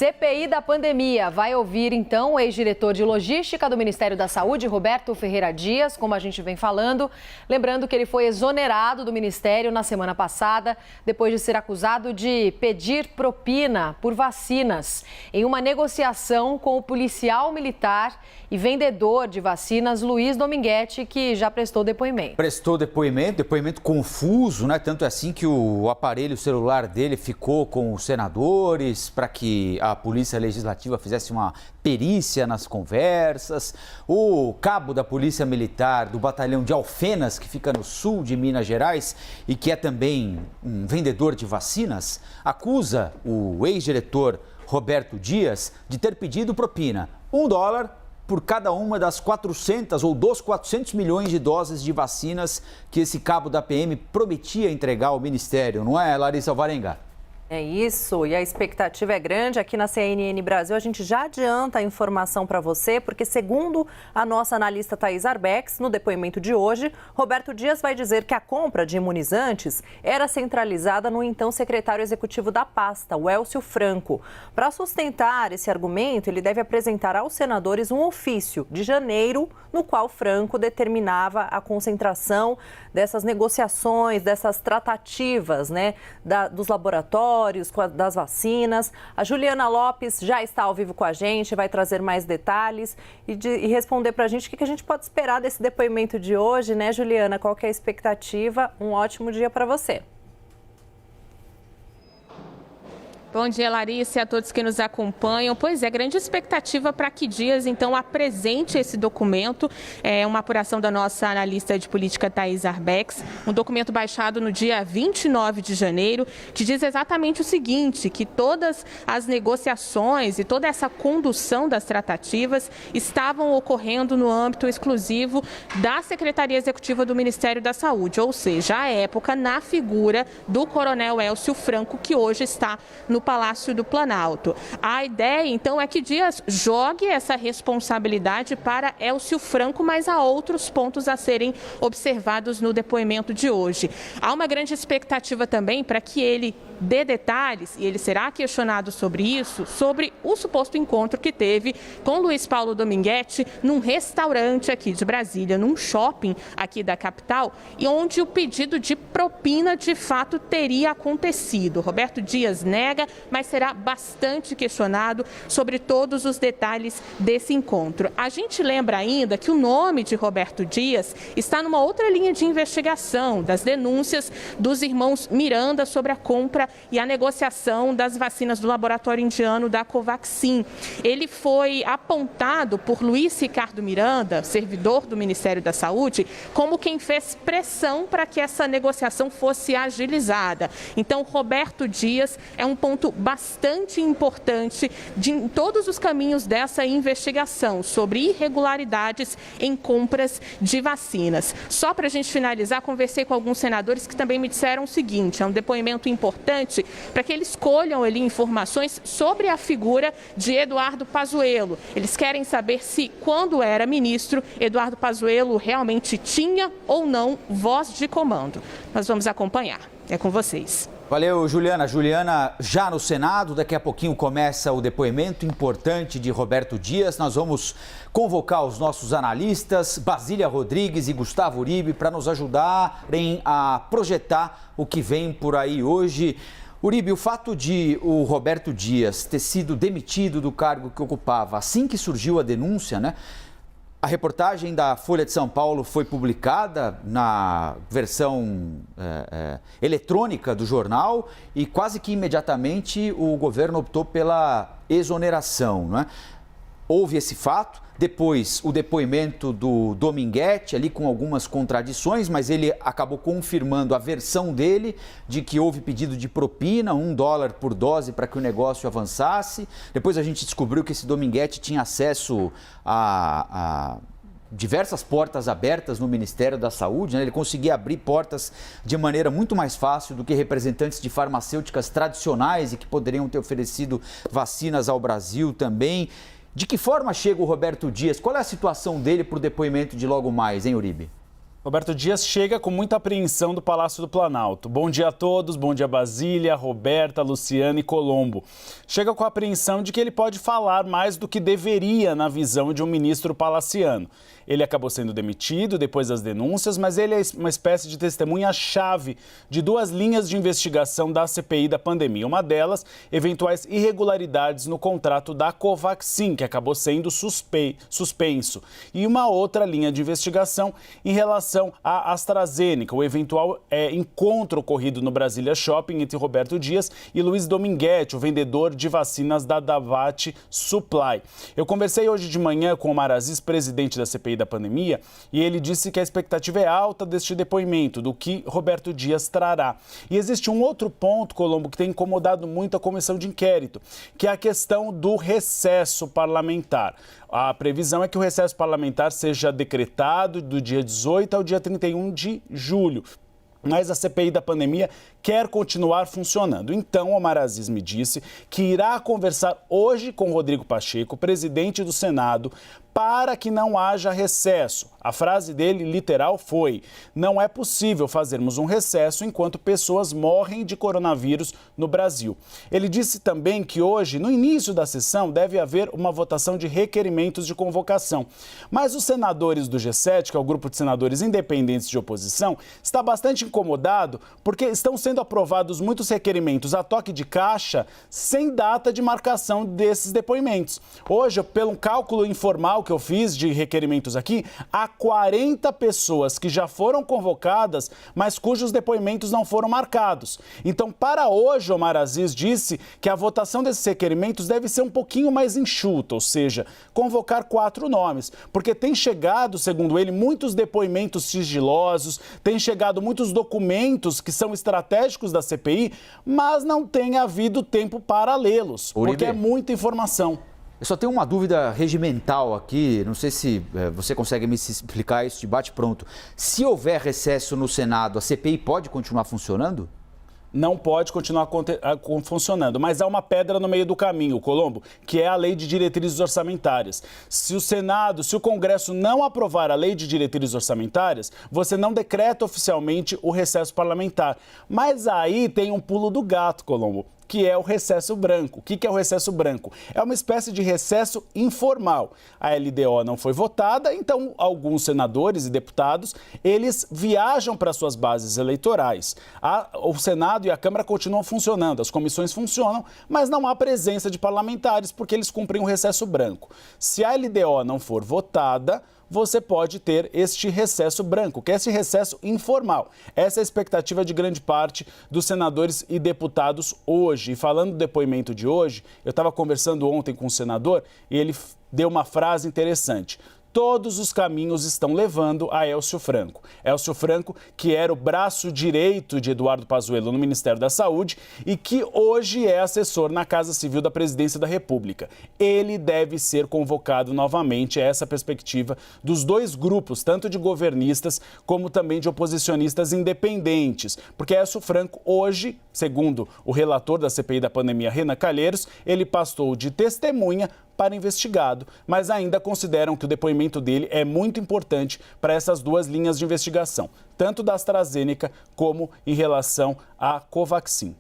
CPI da pandemia vai ouvir, então, o ex-diretor de logística do Ministério da Saúde, Roberto Ferreira Dias, como a gente vem falando. Lembrando que ele foi exonerado do Ministério na semana passada, depois de ser acusado de pedir propina por vacinas, em uma negociação com o policial militar e vendedor de vacinas, Luiz Dominguete, que já prestou depoimento. Prestou depoimento confuso, né? Tanto é assim que o aparelho celular dele ficou com os senadores para que a Polícia Legislativa fizesse uma perícia nas conversas. O cabo da Polícia Militar do Batalhão de Alfenas, que fica no sul de Minas Gerais e que é também um vendedor de vacinas, acusa o ex-diretor Roberto Dias de ter pedido propina, $1 por cada uma das 400 ou dos 400 milhões de doses de vacinas que esse cabo da PM prometia entregar ao Ministério, não é, Larissa Alvarenga? É isso, e a expectativa é grande. Aqui na CNN Brasil, a gente já adianta a informação para você, porque segundo a nossa analista Thaís Arbex, no depoimento de hoje, Roberto Dias vai dizer que a compra de imunizantes era centralizada no então secretário executivo da pasta, o Elcio Franco. Para sustentar esse argumento, ele deve apresentar aos senadores um ofício de janeiro, no qual Franco determinava a concentração dessas negociações, dessas tratativas, né, dos laboratórios, das vacinas. A Juliana Lopes já está ao vivo com a gente, vai trazer mais detalhes e responder para a gente o que a gente pode esperar desse depoimento de hoje, né, Juliana? Qual que é a expectativa? Um ótimo dia para você. Bom dia, Larissa, e a todos que nos acompanham. Pois é, grande expectativa para que Dias, então, apresente esse documento. É uma apuração da nossa analista de política, Thaís Arbex, um documento baixado no dia 29 de janeiro, que diz exatamente o seguinte, que todas as negociações e toda essa condução das tratativas estavam ocorrendo no âmbito exclusivo da Secretaria Executiva do Ministério da Saúde, ou seja, à época, na figura do coronel Elcio Franco, que hoje está no Palácio do Planalto. A ideia, então, é que Dias jogue essa responsabilidade para Elcio Franco, mas há outros pontos a serem observados no depoimento de hoje. Há uma grande expectativa também para que ele dê detalhes, e ele será questionado sobre isso, sobre o suposto encontro que teve com Luiz Paulo Dominguete num restaurante aqui de Brasília, num shopping aqui da capital, e onde o pedido de propina de fato teria acontecido. Roberto Dias nega, mas será bastante questionado sobre todos os detalhes desse encontro. A gente lembra ainda que o nome de Roberto Dias está numa outra linha de investigação, das denúncias dos irmãos Miranda sobre a compra e a negociação das vacinas do laboratório indiano da Covaxin. Ele foi apontado por Luiz Ricardo Miranda, servidor do Ministério da Saúde, como quem fez pressão para que essa negociação fosse agilizada. Então, Roberto Dias é um ponto bastante importante em todos os caminhos dessa investigação sobre irregularidades em compras de vacinas. Só para a gente finalizar, conversei com alguns senadores que também me disseram o seguinte: é um depoimento importante para que eles escolham ali informações sobre a figura de Eduardo Pazuello. Eles querem saber se, quando era ministro, Eduardo Pazuello realmente tinha ou não voz de comando. Nós vamos acompanhar. É com vocês. Valeu, Juliana. Juliana, já no Senado, daqui a pouquinho começa o depoimento importante de Roberto Dias. Nós vamos convocar os nossos analistas, Basília Rodrigues e Gustavo Uribe, para nos ajudarem a projetar o que vem por aí hoje. Uribe, o fato de o Roberto Dias ter sido demitido do cargo que ocupava assim que surgiu a denúncia, né? A reportagem da Folha de São Paulo foi publicada na versão eletrônica do jornal e quase que imediatamente o governo optou pela exoneração, né? Houve esse fato, depois o depoimento do Dominguete, ali com algumas contradições, mas ele acabou confirmando a versão dele de que houve pedido de propina, $1 por dose para que o negócio avançasse. Depois a gente descobriu que esse Dominguete tinha acesso a diversas portas abertas no Ministério da Saúde, né? Ele conseguia abrir portas de maneira muito mais fácil do que representantes de farmacêuticas tradicionais e que poderiam ter oferecido vacinas ao Brasil também. De que forma chega o Roberto Dias? Qual é a situação dele para o depoimento de logo mais, hein, Uribe? Roberto Dias chega com muita apreensão do Palácio do Planalto. Bom dia a todos, bom dia Basília, Roberta, Luciana e Colombo. Chega com a apreensão de que ele pode falar mais do que deveria na visão de um ministro palaciano. Ele acabou sendo demitido depois das denúncias, mas ele é uma espécie de testemunha-chave de duas linhas de investigação da CPI da pandemia. Uma delas, eventuais irregularidades no contrato da Covaxin, que acabou sendo suspenso. E uma outra linha de investigação em relação à AstraZeneca, o eventual encontro ocorrido no Brasília Shopping entre Roberto Dias e Luiz Dominguete, o vendedor de vacinas da Davat Supply. Eu conversei hoje de manhã com o Omar Aziz, presidente da CPI da pandemia, e ele disse que a expectativa é alta deste depoimento, do que Roberto Dias trará. E existe um outro ponto, Colombo, que tem incomodado muito a comissão de inquérito, que é a questão do recesso parlamentar. A previsão é que o recesso parlamentar seja decretado do dia 18 ao dia 31 de julho. Mas a CPI da pandemia quer continuar funcionando. Então, Omar Aziz me disse que irá conversar hoje com Rodrigo Pacheco, presidente do Senado, para que não haja recesso. A frase dele, literal, foi: não é possível fazermos um recesso enquanto pessoas morrem de coronavírus no Brasil. Ele disse também que hoje, no início da sessão, deve haver uma votação de requerimentos de convocação. Mas os senadores do G7, que é o grupo de senadores independentes de oposição, está bastante incomodado porque estão sendo aprovados muitos requerimentos a toque de caixa sem data de marcação desses depoimentos. Hoje, pelo cálculo informal que eu fiz de requerimentos aqui, há 40 pessoas que já foram convocadas, mas cujos depoimentos não foram marcados. Então, para hoje, Omar Aziz disse que a votação desses requerimentos deve ser um pouquinho mais enxuta, ou seja, convocar 4 nomes, porque tem chegado, segundo ele, muitos depoimentos sigilosos, tem chegado muitos documentos que são estratégicos da CPI, mas não tem havido tempo para lê-los, porque é muita informação. Eu só tenho uma dúvida regimental aqui, não sei se você consegue me explicar isso de bate-pronto. Se houver recesso no Senado, a CPI pode continuar funcionando? Não pode continuar funcionando, mas há uma pedra no meio do caminho, Colombo, que é a Lei de Diretrizes Orçamentárias. Se o Senado, se o Congresso não aprovar a Lei de Diretrizes Orçamentárias, você não decreta oficialmente o recesso parlamentar. Mas aí tem um pulo do gato, Colombo, que é o recesso branco. O que é o recesso branco? É uma espécie de recesso informal. A LDO não foi votada, então alguns senadores e deputados, eles viajam para suas bases eleitorais. O Senado e a Câmara continuam funcionando, as comissões funcionam, mas não há presença de parlamentares porque eles cumprem o recesso branco. Se a LDO não for votada, você pode ter este recesso branco, que é esse recesso informal. Essa é a expectativa de grande parte dos senadores e deputados hoje. E falando do depoimento de hoje, eu estava conversando ontem com um senador e ele deu uma frase interessante. Todos os caminhos estão levando a Élcio Franco. Élcio Franco, que era o braço direito de Eduardo Pazuello no Ministério da Saúde e que hoje é assessor na Casa Civil da Presidência da República. Ele deve ser convocado novamente, essa perspectiva dos dois grupos, tanto de governistas como também de oposicionistas independentes. Porque Élcio Franco hoje, segundo o relator da CPI da pandemia, Renan Calheiros, ele passou de testemunha para investigado, mas ainda consideram que o depoimento dele é muito importante para essas duas linhas de investigação, tanto da AstraZeneca como em relação à Covaxin.